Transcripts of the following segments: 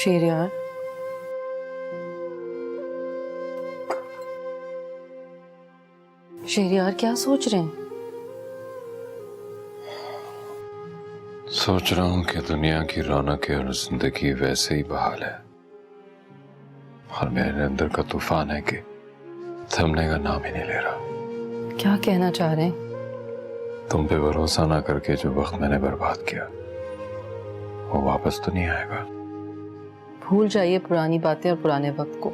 शेरियार, शेरियार क्या सोच रहे हैं? सोच रहा हूं कि दुनिया की रौनक और जिंदगी वैसे ही बहाल है और मेरे अंदर का तूफान है कि थमने का नाम ही नहीं ले रहा। क्या कहना चाह रहे हैं? तुम पे भरोसा ना करके जो वक्त मैंने बर्बाद किया वो वापस तो नहीं आएगा। भूल जाइए पुरानी बातें और पुराने वक्त को।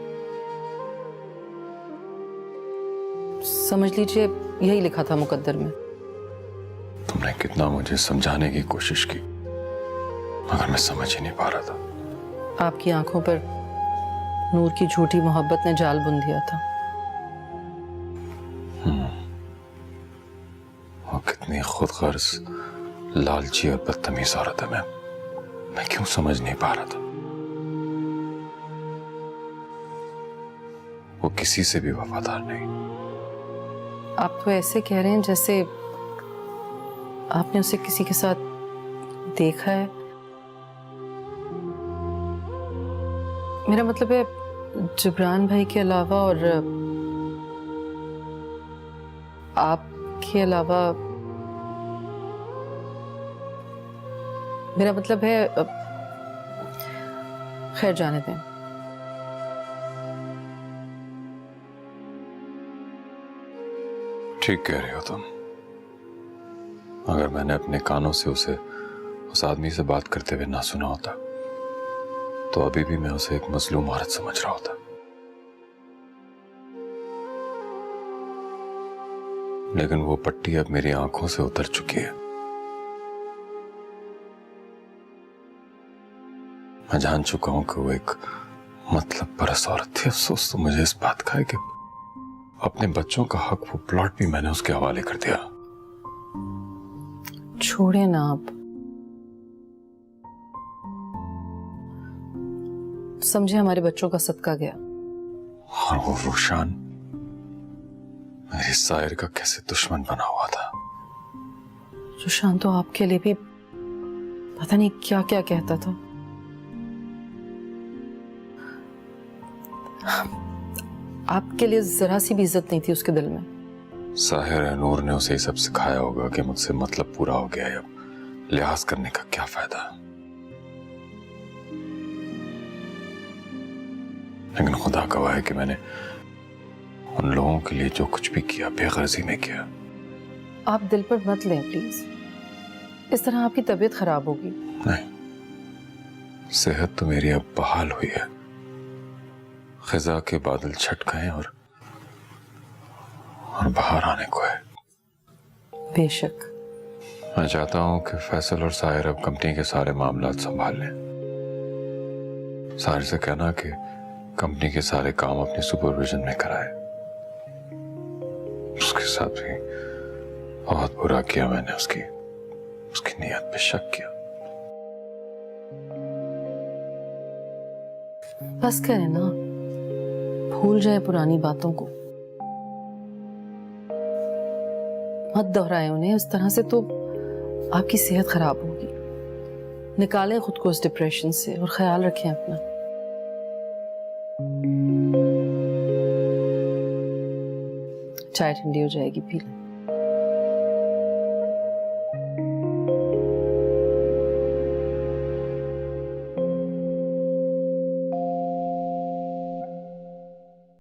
समझ लीजिए यही लिखा था मुकद्दर में। तुमने कितना मुझे समझाने की कोशिश की मगर मैं समझ ही नहीं पा रहा था। आपकी आंखों पर नूर की झूठी मोहब्बत ने जाल बुन दिया था। वो कितनी खुदगर्ज, लालची और बदतमीज औरत है। मैं क्यों समझ नहीं पा रहा था। वो किसी से भी वफादार नहीं। आप तो ऐसे कह रहे हैं जैसे आपने उसे किसी के साथ देखा है। मेरा मतलब है जुबरान भाई के अलावा और आपके अलावा, मेरा मतलब है खैर जाने दें। ठीक कह रहे हो तुम। अगर मैंने अपने कानों से उसे उस आदमी से बात करते हुए ना सुना होता तो अभी भी मैं उसे एक मजलूम औरत समझ रहा होता। लेकिन वो पट्टी अब मेरी आंखों से उतर चुकी है। मैं जान चुका हूं कि वो एक मतलब परस औरत थी। अफसोस तो मुझे इस बात का है कि अपने बच्चों का हक, वो प्लॉट भी मैंने उसके हवाले कर दिया। छोड़े ना आप। समझे हमारे बच्चों का सदका गया। और वो रूशान मेरी सायर का कैसे दुश्मन बना हुआ था। रुशान तो आपके लिए भी पता नहीं क्या क्या कहता था। आपके लिए जरा सी भी इज्जत नहीं थी उसके दिल में। साहिर है नूर ने उसे सब सिखाया होगा कि मुझसे मतलब पूरा हो गया है, अब लिहाज करने का क्या फायदा। लेकिन खुदा गवाह है कि मैंने उन लोगों के लिए जो कुछ भी किया बेगर्जी में किया। आप दिल पर मत लें प्लीज, इस तरह आपकी तबीयत खराब होगी। नहीं, सेहत तो मेरी अब बहाल हुई है। खिजा के बादल छट गए और बाहर आने को है। बेशक। मैं चाहता हूं कि फैसल और साहिर अब कंपनी के सारे मामला संभाल लें। साहिर से कहना कि कंपनी के सारे काम अपनी सुपरविजन में कराए। उसके साथ भी बहुत बुरा किया मैंने। उसकी नीयत पे शक किया। बस करें ना, भूल जाए पुरानी बातों को, मत दोहराएं उन्हें। इस तरह से तो आपकी सेहत खराब होगी। निकालें खुद को इस डिप्रेशन से और ख्याल रखें अपना। चाय ठंडी हो जाएगी, पी लें।